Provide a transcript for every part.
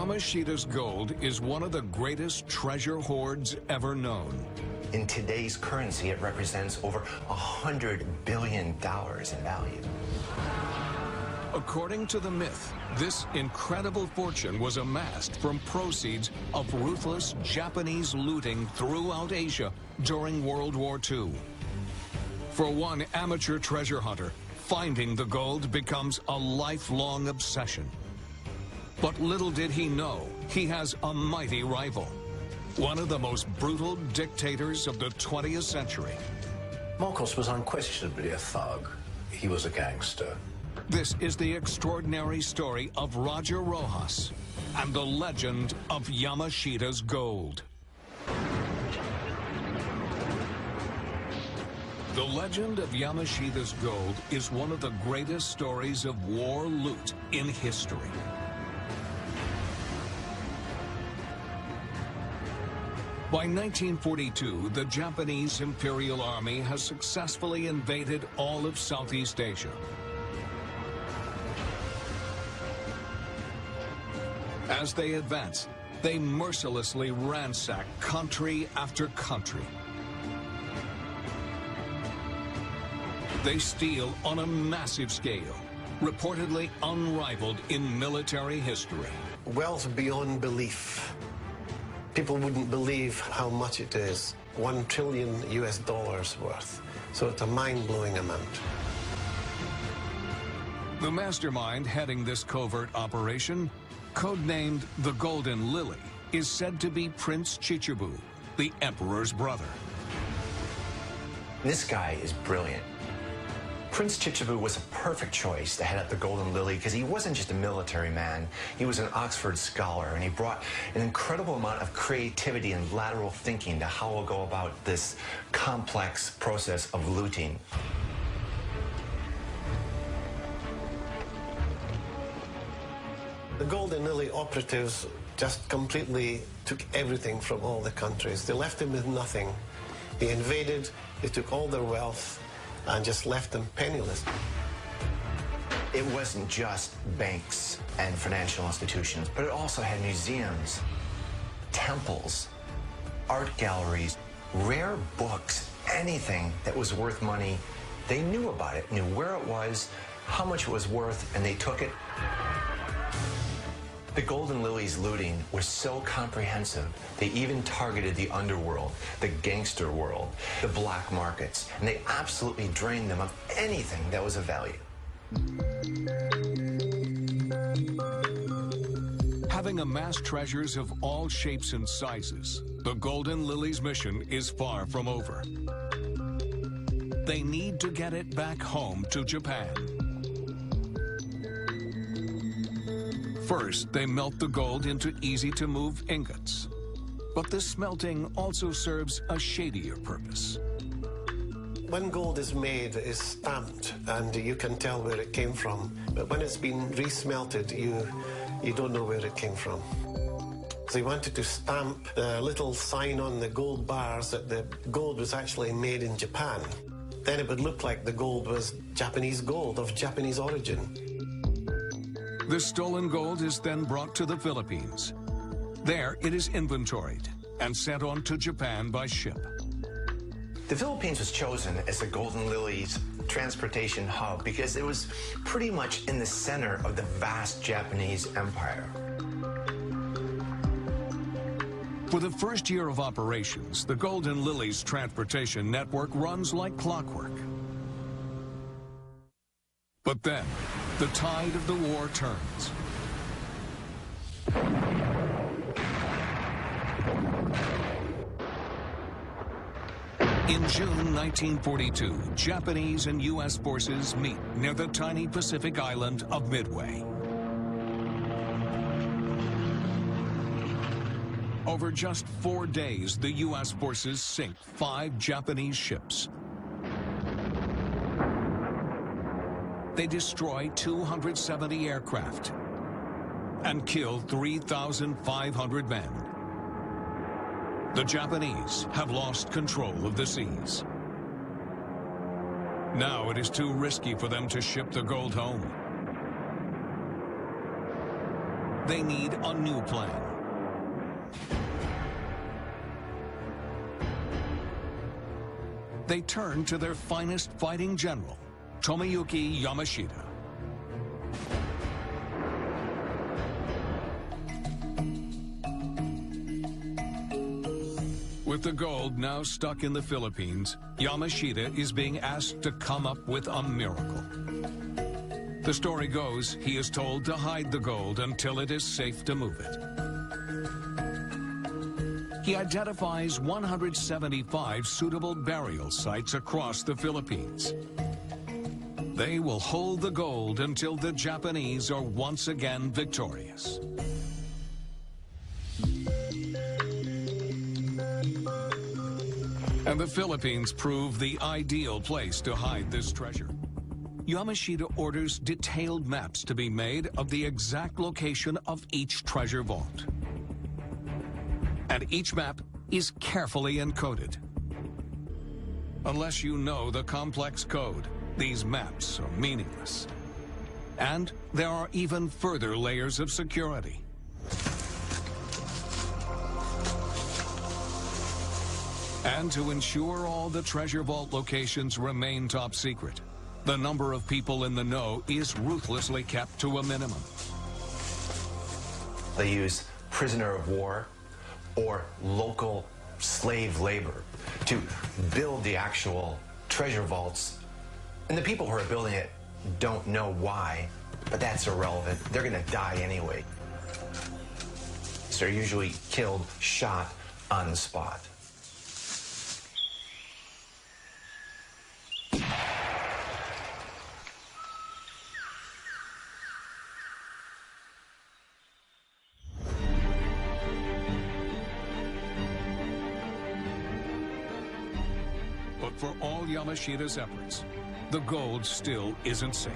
Yamashita's gold is one of the greatest treasure hoards ever known. In today's currency, it represents over $100 billion in value. According to the myth, this incredible fortune was amassed from proceeds of ruthless Japanese looting throughout Asia during World War II. For one amateur treasure hunter, finding the gold becomes a lifelong obsession. But little did he know, he has a mighty rival, one of the most brutal dictators of the 20th century. Marcos was unquestionably a thug. He was a gangster. This is the extraordinary story of Roger Roxas and the legend of Yamashita's gold. The legend of Yamashita's gold is one of the greatest stories of war loot in history. By 1942, the Japanese Imperial Army has successfully invaded all of Southeast Asia. As they advance, they mercilessly ransack country after country. They steal on a massive scale, reportedly unrivaled in military history. Wealth beyond belief. People wouldn't believe how much it is. $1 trillion worth. So it's a mind-blowing amount. The mastermind heading this covert operation, codenamed the Golden Lily, is said to be Prince Chichibu, the emperor's brother. This guy is brilliant. Prince Chichibu was a perfect choice to head up the Golden Lily because he wasn't just a military man, he was an Oxford scholar, and he brought an incredible amount of creativity and lateral thinking to how we'll go about this complex process of looting. The Golden Lily operatives just completely took everything from all the countries. They left them with nothing. They invaded, they took all their wealth, and just left them penniless. It wasn't just banks and financial institutions, but it also had museums, temples, art galleries, rare books, anything that was worth money. They knew about it, knew where it was, how much it was worth, and they took it. The Golden Lily's looting was so comprehensive, they even targeted the underworld, the gangster world, the black markets, and they absolutely drained them of anything that was of value. Having amassed treasures of all shapes and sizes, the Golden Lily's mission is far from over. They need to get it back home to Japan. First, they melt the gold into easy-to-move ingots. But this smelting also serves a shadier purpose. When gold is made, it's stamped, and you can tell where it came from. But when it's been resmelted, you don't know where it came from. So he wanted to stamp the little sign on the gold bars that the gold was actually made in Japan. Then it would look like the gold was Japanese gold of Japanese origin. The stolen gold is then brought to the Philippines. There, it is inventoried and sent on to Japan by ship. The Philippines was chosen as the Golden Lily's transportation hub because it was pretty much in the center of the vast Japanese empire. For the first year of operations, the Golden Lily's transportation network runs like clockwork. But then, the tide of the war turns. In June 1942, Japanese and U.S. forces meet near the tiny Pacific island of Midway. Over just 4 days, the U.S. forces sink 5 Japanese ships. They destroy 270 aircraft and kill 3,500 men. The Japanese have lost control of the seas. Now it is too risky for them to ship the gold home. they need a new plan. They turn to their finest fighting general, Tomoyuki Yamashita. With the gold now stuck in the Philippines, Yamashita is being asked to come up with a miracle. The story goes, he is told to hide the gold until it is safe to move it. He identifies 175 suitable burial sites across the Philippines. They will hold the gold until the Japanese are once again victorious. And the Philippines prove the ideal place to hide this treasure. Yamashita orders detailed maps to be made of the exact location of each treasure vault. And each map is carefully encoded. Unless you know the complex code, these maps are meaningless. And there are even further layers of security. And to ensure all the treasure vault locations remain top secret, the number of people in the know is ruthlessly kept to a minimum. They use prisoner of war or local slave labor to build the actual treasure vaults. And the people who are building it don't know why, but that's irrelevant. They're going to die anyway. So they're usually killed, shot on the spot. But for all Yamashita's efforts, the gold still isn't safe.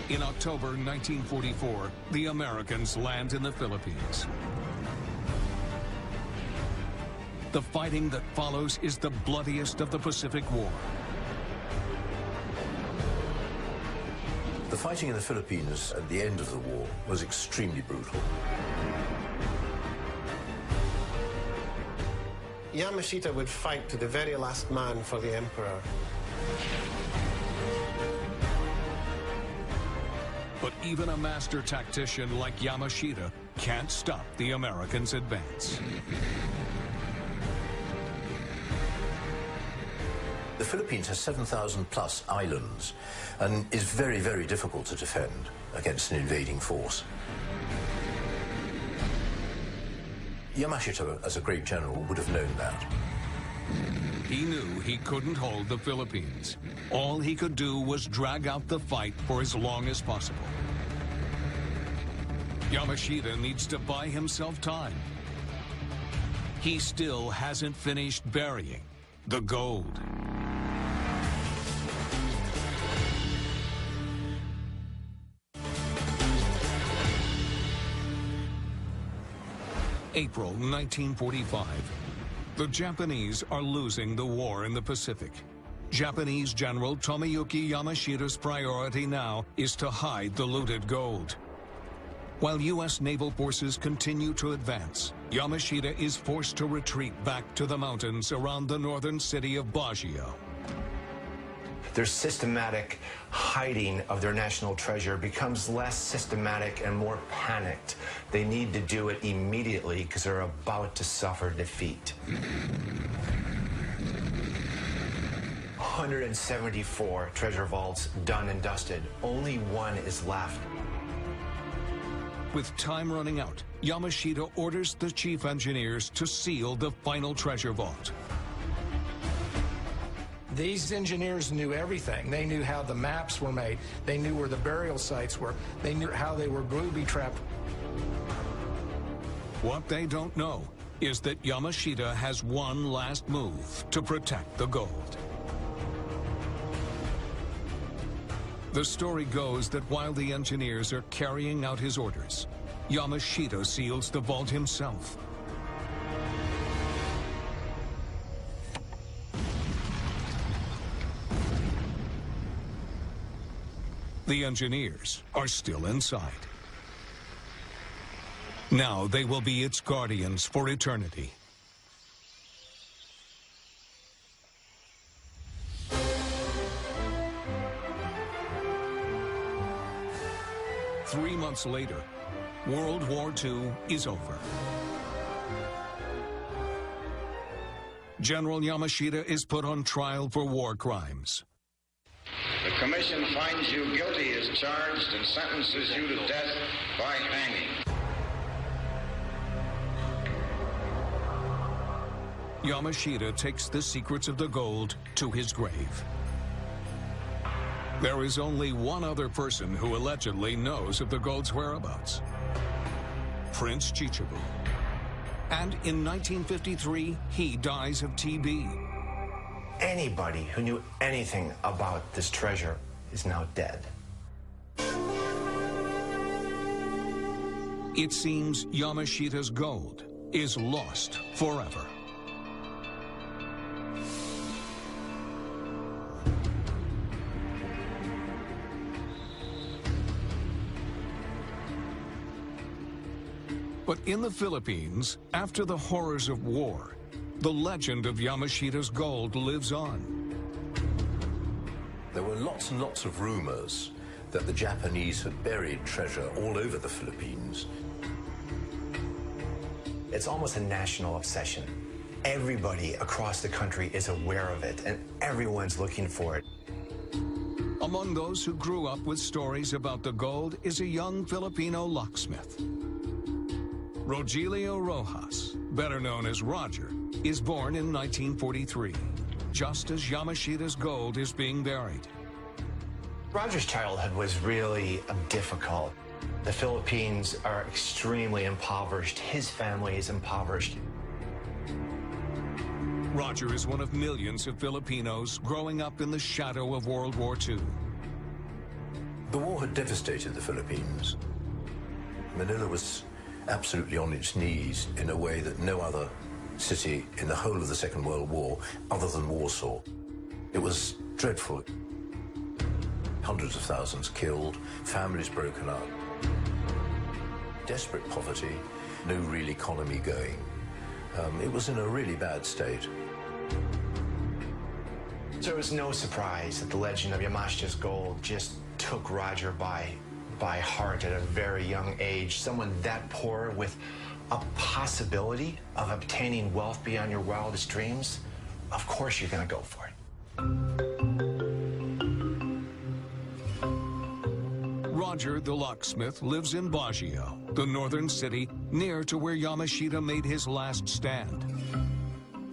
In October 1944, the Americans land in the Philippines. The fighting that follows is the bloodiest of the Pacific War. The fighting in the Philippines at the end of the war was extremely brutal. Yamashita would fight to the very last man for the emperor. But even a master tactician like Yamashita can't stop the Americans' advance. The Philippines has 7,000 plus islands and is very, very difficult to defend against an invading force. Yamashita, as a great general, would have known that. He knew he couldn't hold the Philippines. All he could do was drag out the fight for as long as possible. Yamashita needs to buy himself time. He still hasn't finished burying the gold. April 1945. The Japanese are losing the war in the Pacific. Japanese General Tomoyuki Yamashita's priority now is to hide the looted gold. While U.S. naval forces continue to advance, Yamashita is forced to retreat back to the mountains around the northern city of Baguio. Their systematic hiding of their national treasure becomes less systematic and more panicked. They need to do it immediately because they're about to suffer defeat. 174 treasure vaults done and dusted. Only one is left. With time running out, Yamashita orders the chief engineers to seal the final treasure vault. These engineers knew everything. They knew how the maps were made. They knew where the burial sites were. They knew how they were booby-trapped. What they don't know is that Yamashita has one last move to protect the gold. The story goes that while the engineers are carrying out his orders, Yamashita seals the vault himself. The engineers are still inside. Now they will be its guardians for eternity. Three months later, World War II is over. General Yamashita is put on trial for war crimes. The commission finds you guilty as charged and sentences you to death by hanging. Yamashita takes the secrets of the gold to his grave. There is only one other person who allegedly knows of the gold's whereabouts: Prince Chichibu. And in 1953, he dies of TB. Anybody who knew anything about this treasure is now dead. It seems Yamashita's gold is lost forever. But in the Philippines, after the horrors of war, the legend of Yamashita's gold lives on. There were lots and lots of rumors that the Japanese had buried treasure all over the Philippines. It's almost a national obsession. Everybody across the country is aware of it, and everyone's looking for it. Among those who grew up with stories about the gold is a young Filipino locksmith. Rogelio Roxas, better known as Roger, is born in 1943, just as Yamashita's gold is being buried. Roger's childhood was really difficult. The Philippines are extremely impoverished. His family is impoverished. Roger is one of millions of Filipinos growing up in the shadow of World War II. The war had devastated the Philippines. Manila was absolutely on its knees in a way that no other city in the whole of the Second World War, other than Warsaw. It was dreadful. Hundreds of thousands killed, families broken up, desperate poverty, no real economy going. It was in a really bad state. So it was no surprise that the legend of Yamashita's gold just took Roger by heart at a very young age. Someone that poor with a possibility of obtaining wealth beyond your wildest dreams, of course you're going to go for it. Roger the locksmith lives in Baguio, the northern city near to where Yamashita made his last stand.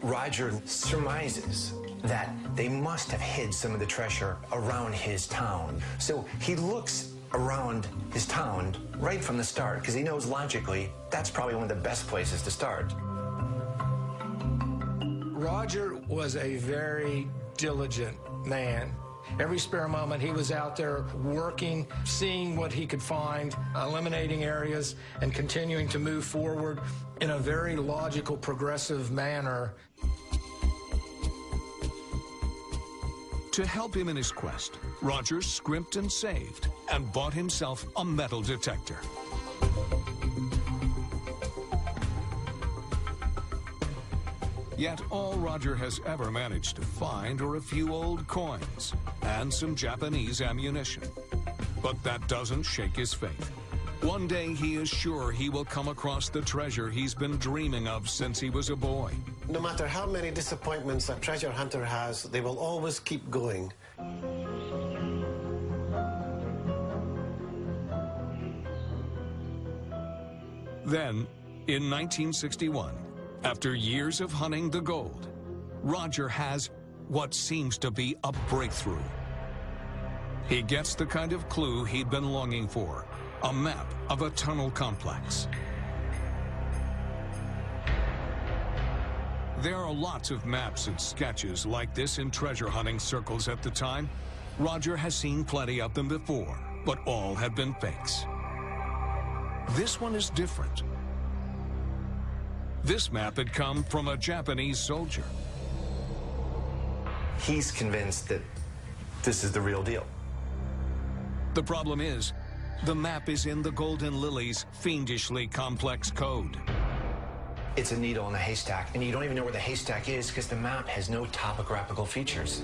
Roger surmises that they must have hid some of the treasure around his town. So he looks around his town right from the start, because he knows logically that's probably one of the best places to start. Roger was a very diligent man. Every spare moment he was out there working, seeing what he could find, eliminating areas, and continuing to move forward in a very logical, progressive manner. To help him in his quest, Roger scrimped and saved and bought himself a metal detector. Yet all Roger has ever managed to find are a few old coins and some Japanese ammunition. But that doesn't shake his faith. One day he is sure he will come across the treasure he's been dreaming of since he was a boy. No matter how many disappointments a treasure hunter has, they will always keep going. Then, in 1961, after years of hunting the gold, Roger has what seems to be a breakthrough. He gets the kind of clue he'd been longing for, a map of a tunnel complex. There are lots of maps and sketches like this in treasure hunting circles at the time. Roger has seen plenty of them before, but all have been fakes. This one is different. This map had come from a Japanese soldier. He's convinced that this is the real deal. The problem is, the map is in the Golden Lily's fiendishly complex code. It's a needle in a haystack, and you don't even know where the haystack is because the map has no topographical features.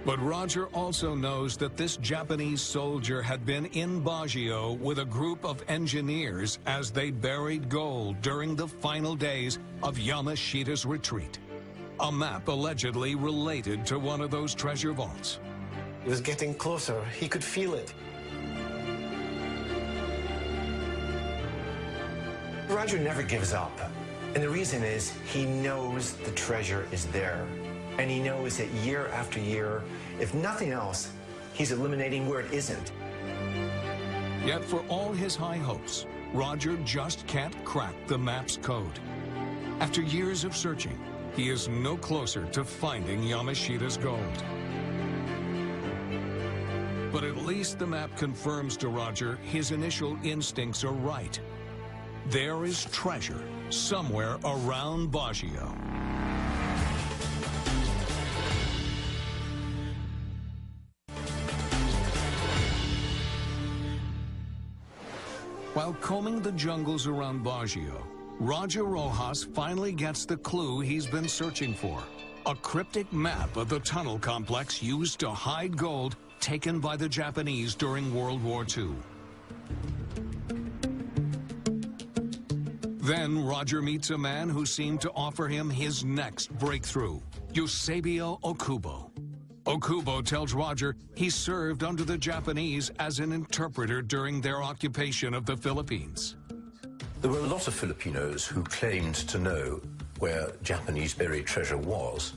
But Roger also knows that this Japanese soldier had been in Baguio with a group of engineers as they buried gold during the final days of Yamashita's retreat. A map allegedly related to one of those treasure vaults. It was getting closer. He could feel it. Roger never gives up. And the reason is he knows the treasure is there. And he knows that year after year, if nothing else, he's eliminating where it isn't. Yet for all his high hopes, Roger just can't crack the map's code. After years of searching, he is no closer to finding Yamashita's gold. But at least the map confirms to Roger his initial instincts are right. There is treasure somewhere around Baguio. While combing the jungles around Baguio, Roger Roxas finally gets the clue he's been searching for. A cryptic map of the tunnel complex used to hide gold taken by the Japanese during World War II. Then Roger meets a man who seemed to offer him his next breakthrough, Eusebio Okubo. Okubo tells Roger he served under the Japanese as an interpreter during their occupation of the Philippines. There were a lot of Filipinos who claimed to know where Japanese buried treasure was,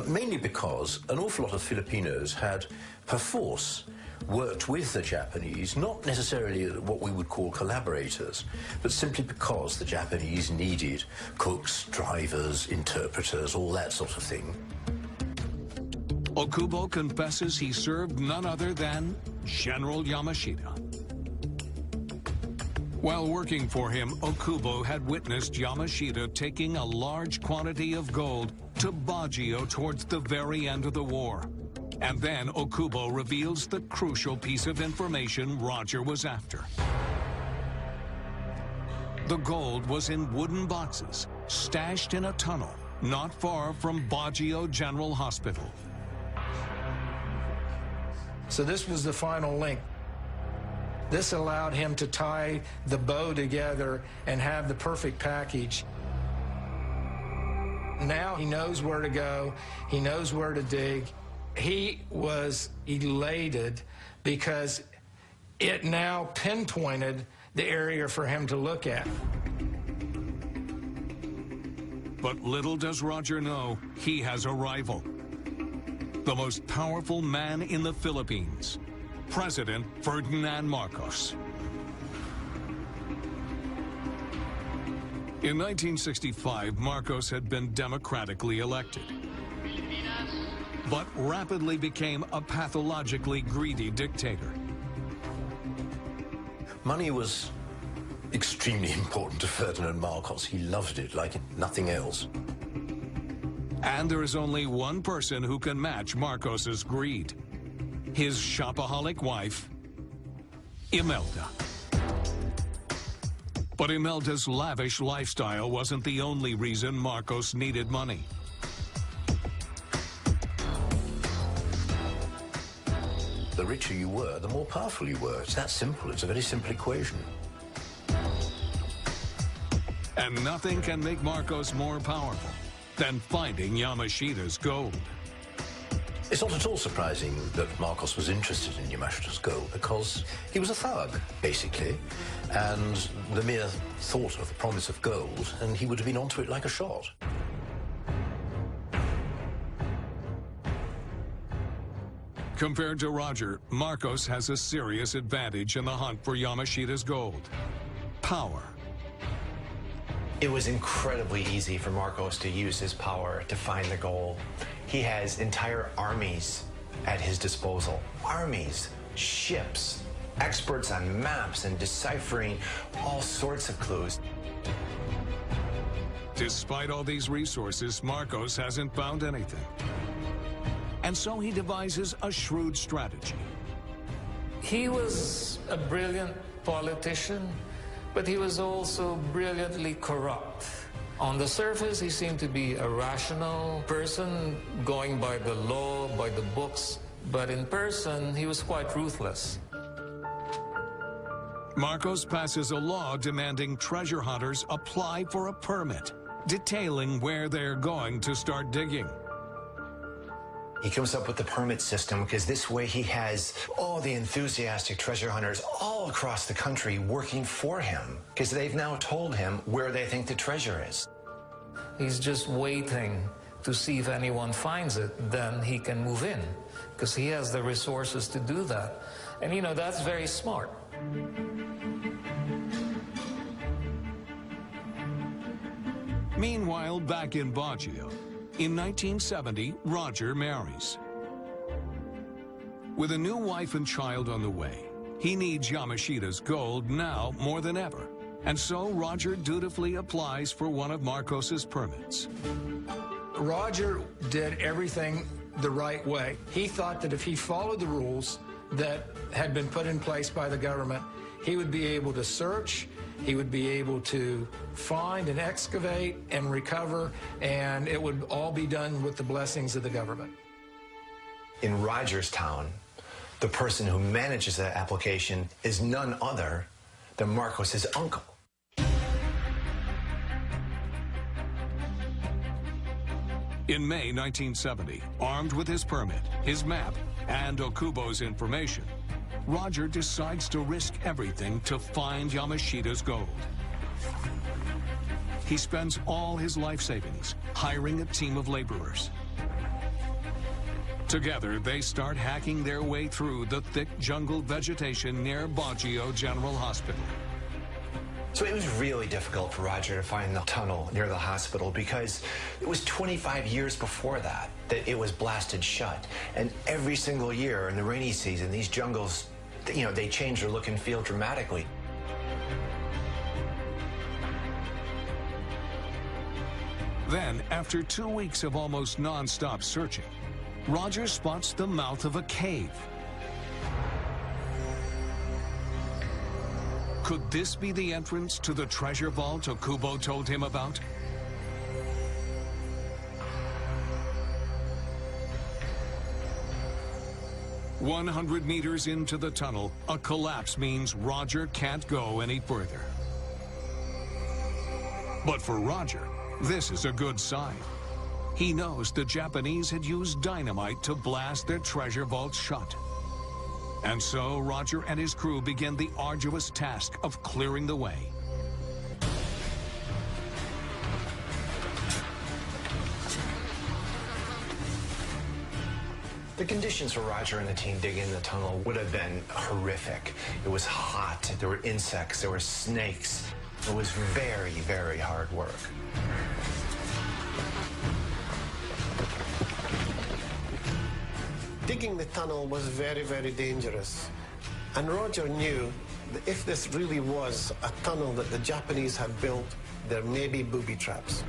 mainly because an awful lot of Filipinos had, perforce, worked with the Japanese, not necessarily what we would call collaborators, but simply because the Japanese needed cooks, drivers, interpreters, all that sort of thing. Okubo confesses he served none other than General Yamashita. While working for him, Okubo had witnessed Yamashita taking a large quantity of gold to Baguio towards the very end of the war. And then Okubo reveals the crucial piece of information Roger was after. The gold was in wooden boxes, stashed in a tunnel not far from Baguio General Hospital. So this was the final link. This allowed him to tie the bow together and have the perfect package. Now he knows where to go. He knows where to dig. He was elated because it now pinpointed the area for him to look at. But little does Roger know, he has a rival. The most powerful man in the Philippines, President Ferdinand Marcos. In 1965, Marcos had been democratically elected, but rapidly became a pathologically greedy dictator. Money was extremely important to Ferdinand Marcos. He loved it like nothing else. And there is only one person who can match Marcos's greed. His shopaholic wife, Imelda. But Imelda's lavish lifestyle wasn't the only reason Marcos needed money. The richer you were, the more powerful you were. It's that simple. It's a very simple equation. And nothing can make Marcos more powerful than finding Yamashita's gold. It's not at all surprising that Marcos was interested in Yamashita's gold because he was a thug, basically, and the mere thought of the promise of gold, and he would have been onto it like a shot. Compared to Roger, Marcos has a serious advantage in the hunt for Yamashita's gold. Power. It was incredibly easy for Marcos to use his power to find the gold. He has entire armies at his disposal. Armies, ships, experts on maps and deciphering all sorts of clues. Despite all these resources, Marcos hasn't found anything. and so he devises a shrewd strategy. He was a brilliant politician, but he was also brilliantly corrupt. On the surface, he seemed to be a rational person, going by the law, by the books, but in person, he was quite ruthless. Marcos passes a law demanding treasure hunters apply for a permit, detailing where they're going to start digging. He comes up with the permit system because this way he has all the enthusiastic treasure hunters all across the country working for him because they've now told him where they think the treasure is. He's just waiting to see if anyone finds it, then he can move in because he has the resources to do that. And you know, that's very smart. Meanwhile, back in Baguio, in 1970, Roger marries. With a new wife and child on the way, he needs Yamashita's gold now more than ever. And so Roger dutifully applies for one of Marcos's permits. Roger did everything the right way. He thought that if he followed the rules that had been put in place by the government, he would be able to search, he would be able to find and excavate and recover, and it would all be done with the blessings of the government. In Roger's town, the person who manages that application is none other than Marcos's uncle. In May 1970, armed with his permit, his map, and Okubo's information, Roger decides to risk everything to find Yamashita's gold. He spends all his life savings hiring a team of laborers. Together, they start hacking their way through the thick jungle vegetation near Baguio General Hospital. So it was really difficult for Roger to find the tunnel near the hospital because it was 25 years before that it was blasted shut. And every single year in the rainy season, these jungles, you know, they change their look and feel dramatically. Then, after 2 weeks of almost non-stop searching, Roger spots the mouth of a cave. Could this be the entrance to the treasure vault Okubo told him about? "100 meters into the tunnel, a collapse means Roger can't go any further. But for Roger, this is a good sign. He knows the Japanese had used dynamite to blast their treasure vault shut. And so Roger and his crew begin the arduous task of clearing the way. The conditions for Roger and the team digging the tunnel would have been horrific. It was hot, there were insects, there were snakes. It was very, very hard work. Digging the tunnel was very, very dangerous. And Roger knew that if this really was a tunnel that the Japanese had built, there may be booby traps.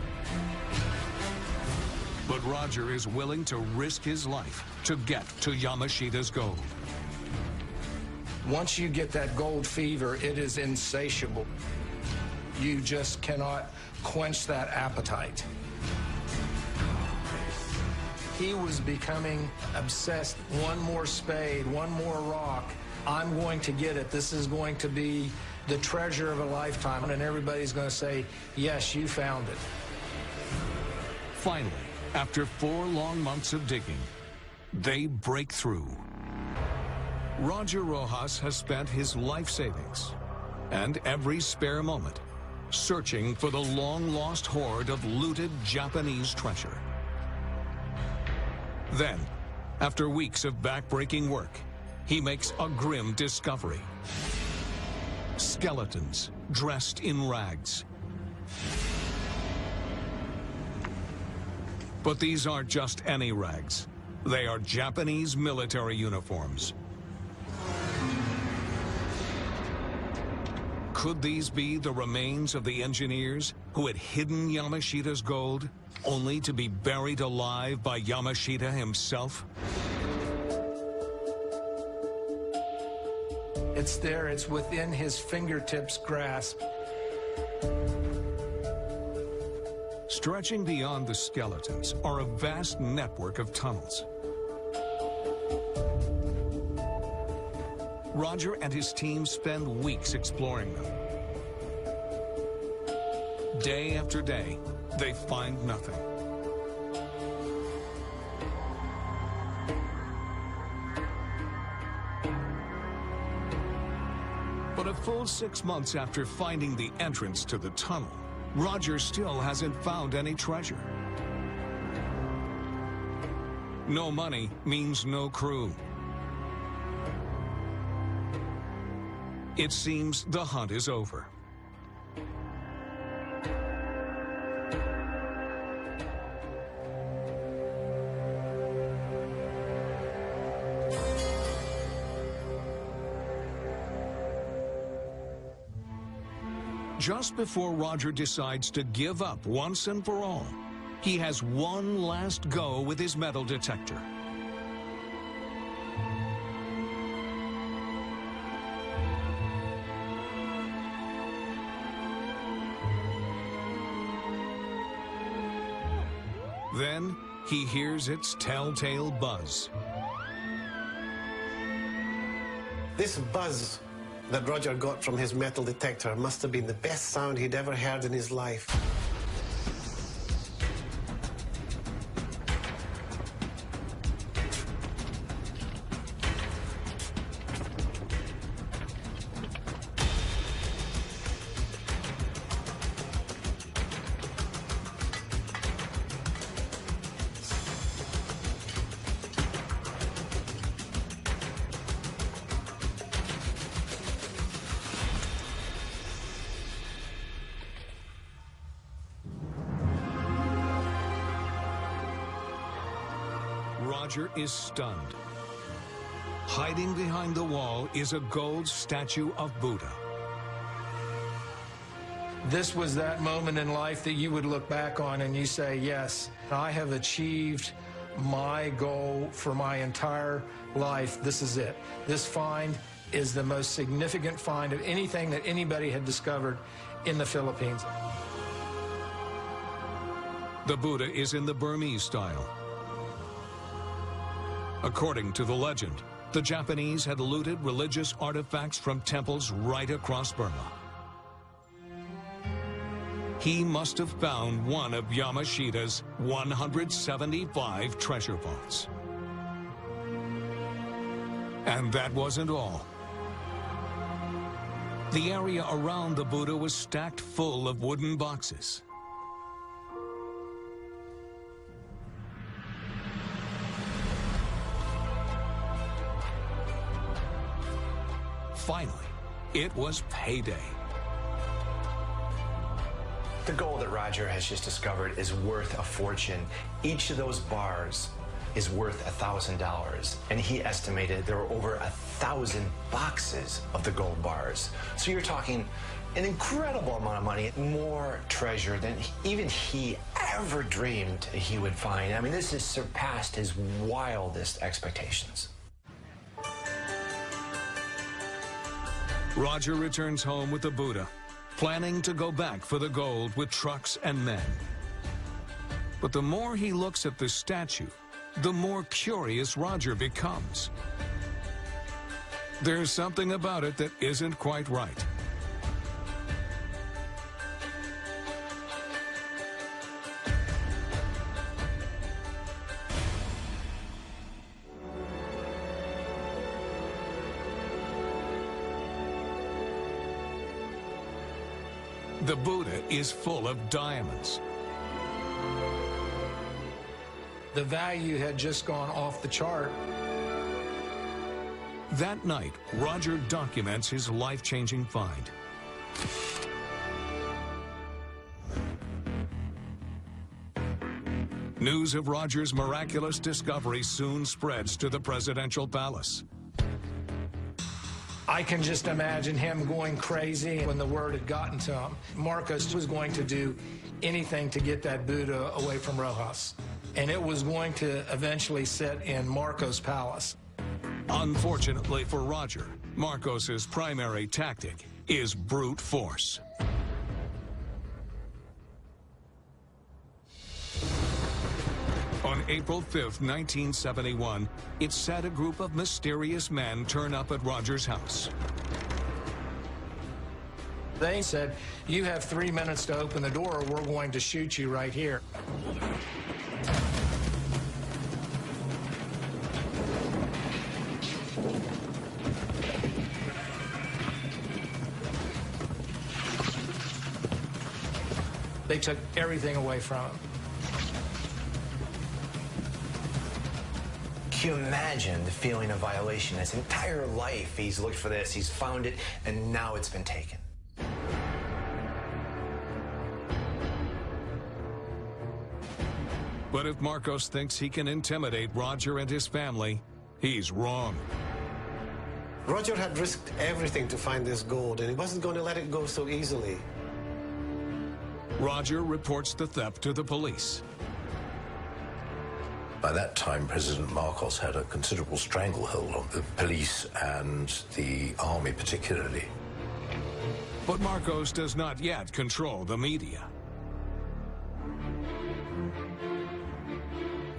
But Roger is willing to risk his life to get to Yamashita's gold. Once you get that gold fever, it is insatiable. You just cannot quench that appetite. He was becoming obsessed. One more spade, one more rock. I'm going to get it. This is going to be the treasure of a lifetime. And everybody's going to say, yes, you found it. Finally, after 4 long months of digging, they break through. Roger Rojas has spent his life savings and every spare moment searching for the long-lost hoard of looted Japanese treasure. Then, after weeks of back-breaking work, he makes a grim discovery. Skeletons dressed in rags. But these aren't just any rags. They are Japanese military uniforms. Could these be the remains of the engineers who had hidden Yamashita's gold? only to be buried alive by Yamashita himself? It's there, it's within his fingertips' grasp. Stretching beyond the skeletons are a vast network of tunnels. Roger and his team spend weeks exploring them. Day after day, they find nothing. But a full 6 months after finding the entrance to the tunnel, Roger still hasn't found any treasure. No money means no crew. It seems the hunt is over. Just before Roger decides to give up once and for all, he has one last go with his metal detector. Then he hears its telltale buzz. This buzz that Roger got from his metal detector must have been the best sound he'd ever heard in his life. Roger is stunned. Hiding behind the wall is a gold statue of Buddha. This was that moment in life that you would look back on and you say, yes, I have achieved my goal for my entire life. This is it. This find is the most significant find of anything that anybody had discovered in the Philippines. The Buddha is in the Burmese style. According to the legend, the Japanese had looted religious artifacts from temples right across Burma. He must have found one of Yamashita's 175 treasure vaults. And that wasn't all. The area around the Buddha was stacked full of wooden boxes. Finally, it was payday. The gold that Roger has just discovered is worth a fortune. Each of those bars is worth $1,000, and he estimated there were over 1,000 boxes of the gold bars. So you're talking an incredible amount of money, more treasure than even he ever dreamed he would find. I mean, this has surpassed his wildest expectations. Roger returns home with the Buddha, planning to go back for the gold with trucks and men. But the more he looks at the statue, the more curious Roger becomes. There's something about it that isn't quite right. The Buddha is full of diamonds. The value had just gone off the chart. That night, Roger documents his life-changing find. News of Roger's miraculous discovery soon spreads to the presidential palace. I can just imagine him going crazy when the word had gotten to him. Marcos was going to do anything to get that Buddha away from Roxas, and it was going to eventually sit in Marcos' palace. Unfortunately for Roger, Marcos's primary tactic is brute force. On April 5th, 1971, it said a group of mysterious men turn up at Roger's house. They said, "You have 3 minutes to open the door or we're going to shoot you right here." They took everything away from him. Can you imagine the feeling of violation? His entire life, he's looked for this, he's found it, and now it's been taken. But if Marcos thinks he can intimidate Roger and his family, he's wrong. Roger had risked everything to find this gold, and he wasn't going to let it go so easily. Roger reports the theft to the police. By that time, President Marcos had a considerable stranglehold on the police and the army particularly. But Marcos does not yet control the media.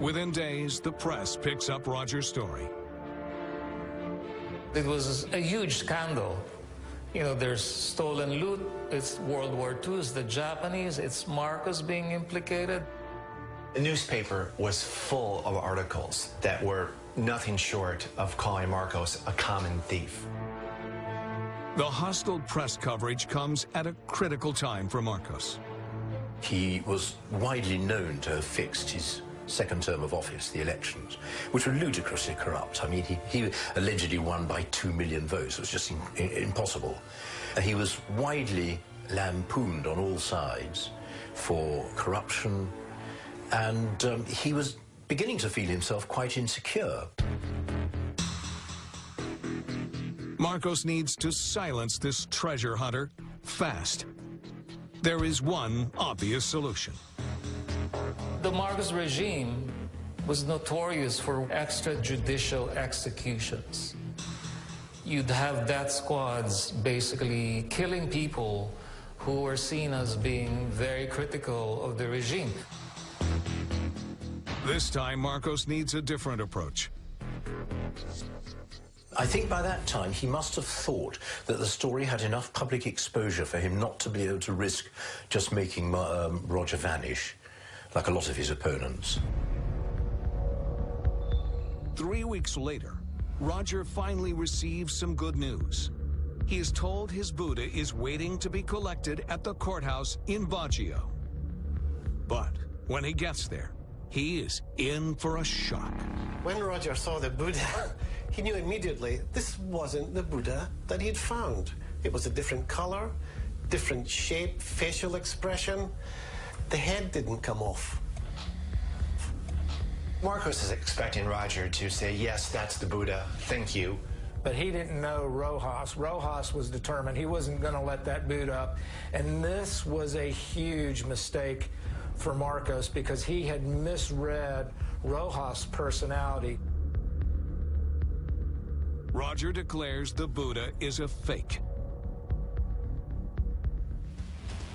Within days, the press picks up Roger's story. It was a huge scandal. You know, there's stolen loot, it's World War II, it's the Japanese, it's Marcos being implicated. The newspaper was full of articles that were nothing short of calling Marcos a common thief. The hostile press coverage comes at a critical time for Marcos. He was widely known to have fixed his second term of office, the elections, which were ludicrously corrupt. I mean, he allegedly won by 2 million votes. It was just impossible. He was widely lampooned on all sides for corruption, and he was beginning to feel himself quite insecure. Marcos needs to silence this treasure hunter fast. There is one obvious solution. The Marcos regime was notorious for extrajudicial executions. You'd have death squads basically killing people who were seen as being very critical of the regime. This time, Marcos needs a different approach. I think by that time he must have thought that the story had enough public exposure for him not to be able to risk just making Roger vanish, like a lot of his opponents. 3 weeks later, Roger finally receives some good news. He is told his Buddha is waiting to be collected at the courthouse in Baguio. But when he gets there, he is in for a shock. When Roger saw the Buddha, he knew immediately this wasn't the Buddha that he'd found. It was a different color, different shape, facial expression. The head didn't come off. Marcos is expecting Roger to say, yes, that's the Buddha, thank you. But he didn't know Roxas. Roxas was determined he wasn't going to let that boot up. And this was a huge mistake for Marcos because he had misread Roxas' personality. Roger declares the Buddha is a fake.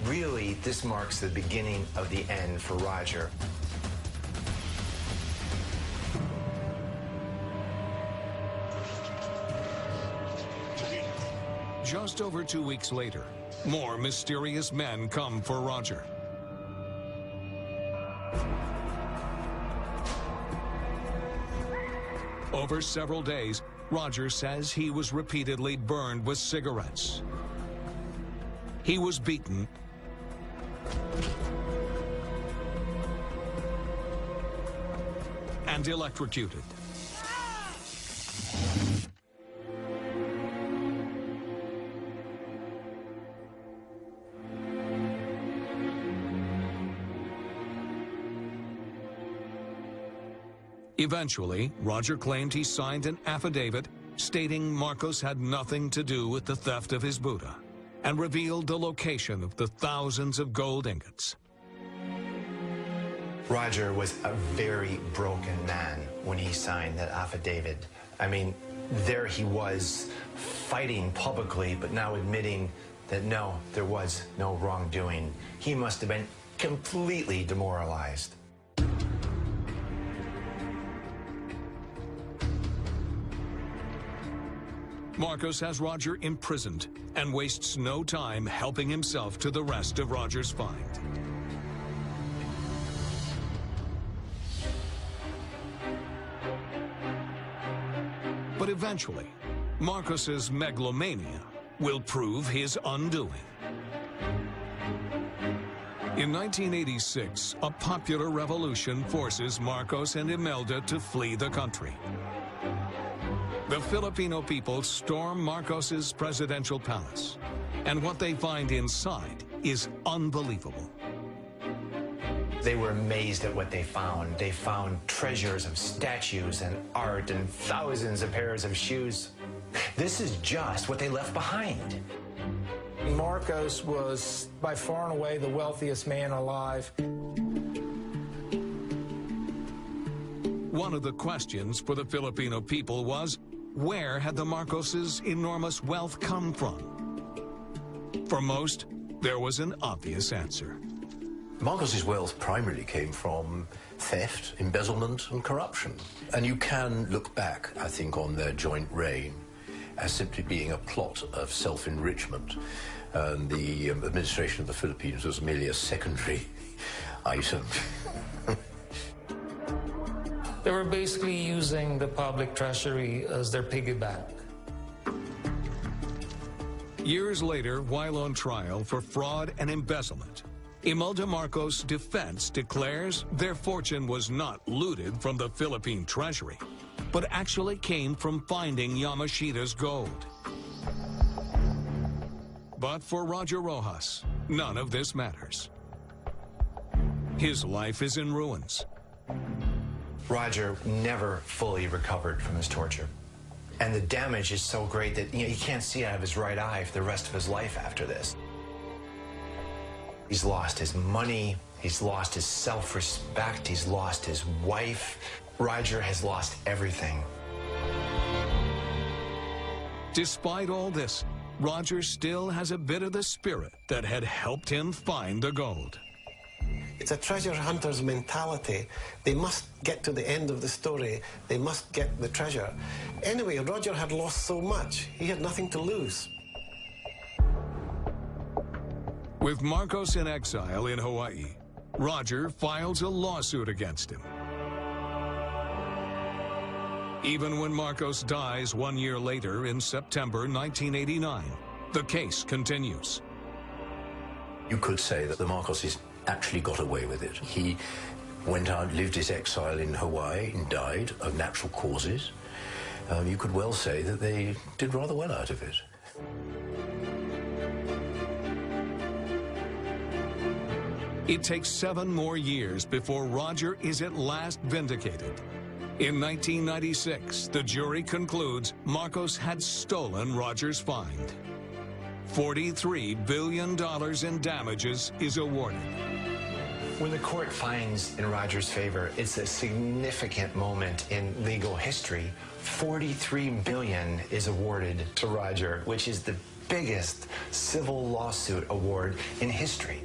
Really, this marks the beginning of the end for Roger. Just over 2 weeks later, more mysterious men come for Roger. Over several days, Roger says he was repeatedly burned with cigarettes. He was beaten and electrocuted. Eventually, Roger claimed he signed an affidavit stating Marcos had nothing to do with the theft of his Buddha, and revealed the location of the thousands of gold ingots. Roger was a very broken man when he signed that affidavit. I mean, there he was fighting publicly, but now admitting that no, there was no wrongdoing. He must have been completely demoralized. Marcos has Roger imprisoned and wastes no time helping himself to the rest of Roger's find. But eventually, Marcos's megalomania will prove his undoing. In 1986, a popular revolution forces Marcos and Imelda to flee the country. The Filipino people storm Marcos's presidential palace, and what they find inside is unbelievable. They were amazed at what they found. They found treasures of statues and art and thousands of pairs of shoes. This is just what they left behind. Marcos was by far and away the wealthiest man alive. One of the questions for the Filipino people was, where had the Marcoses' enormous wealth come from? For most, there was an obvious answer. Marcos's wealth primarily came from theft, embezzlement, and corruption. And you can look back, I think, on their joint reign as simply being a plot of self-enrichment. And the administration of the Philippines was merely a secondary item. They were basically using the public treasury as their piggy bank. Years later, while on trial for fraud and embezzlement, Imelda Marcos' defense declares their fortune was not looted from the Philippine treasury, but actually came from finding Yamashita's gold. But for Roger Roxas, none of this matters. His life is in ruins. Roger never fully recovered from his torture. And the damage is so great that he can't see out of his right eye for the rest of his life after this. He's lost his money, he's lost his self-respect, he's lost his wife. Roger has lost everything. Despite all this, Roger still has a bit of the spirit that had helped him find the gold. It's a treasure hunter's mentality. They must get to the end of the story. They must get the treasure. Anyway, Roger had lost so much, he had nothing to lose. With Marcos in exile in Hawaii, Roger files a lawsuit against him. Even when Marcos dies 1 year later in September 1989, the case continues. You could say that the Marcoses actually got away with it. He went out, lived his exile in Hawaii, and died of natural causes. You could well say that they did rather well out of it. It takes 7 more years before Roger is at last vindicated. In 1996, the jury concludes Marcos had stolen Roger's find. $43 billion in damages is awarded. When the court finds in Roger's favor, it's a significant moment in legal history. $43 billion is awarded to Roger, which is the biggest civil lawsuit award in history.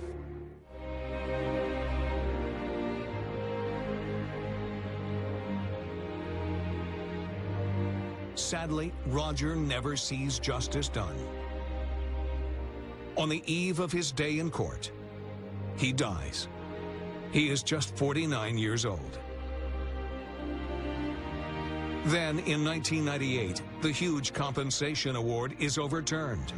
Sadly, Roger never sees justice done. On the eve of his day in court, he dies. He is just 49 years old. Then, in 1998, the huge compensation award is overturned.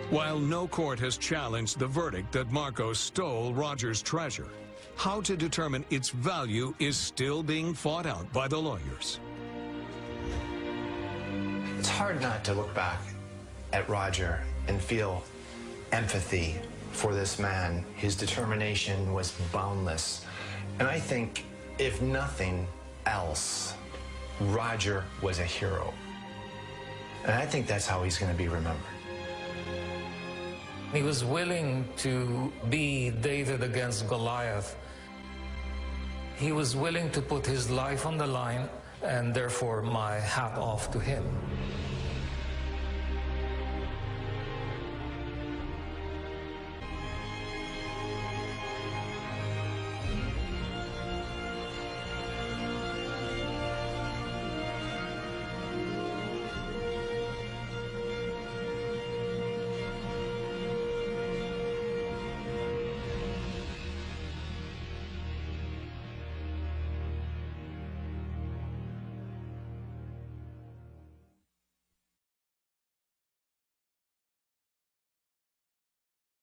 While no court has challenged the verdict that Marcos stole Roger's treasure, how to determine its value is still being fought out by the lawyers. It's hard not to look back at Roger and feel empathy for this man. His determination was boundless. And I think, if nothing else, Roger was a hero. And I think that's how he's going to be remembered. He was willing to be David against Goliath. He was willing to put his life on the line, and therefore my hat off to him.